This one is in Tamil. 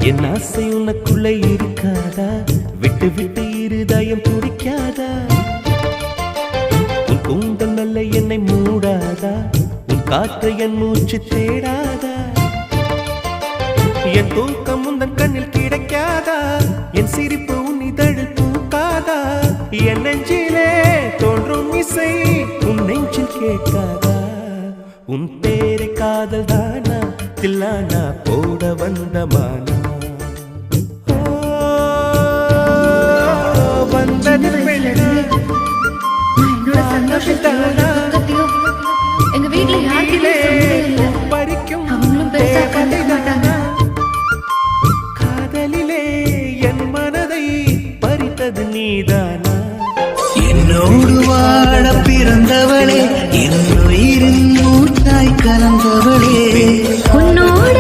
என் ஆசை உனக்குள்ள இருக்காதா? விட்டு விட்டு இருதயம் துடிக்காதா? உன் கூந்தல் நல்ல என்னை மூடாதா? உன் காற்று என் மூச்சு தேடாதா? என் தூக்கம் உந்தன் கண்ணில் கிடைக்காதா? என் சிரிப்பு உன் இதழில் தூக்காதா? என் நெஞ்சிலே தோன்றும் இசை உன் நெஞ்சில் கேட்காதா? உன் பேரை காதல் தானா தில்லானா போட வந்த மானா? வந்தது பெண்ணா எங்க வீட்டுல யாருமே பறிக்கும் அவங்களும் பெருசா கண்டுக்க மாட்டாங்க. காதலிலே என் மனதை பறித்தது நீதானா? என்னோடு வாழ பிறந்தவளே, என்னுயிரின் மூச்சாய் கலந்தவளே, உன்னோட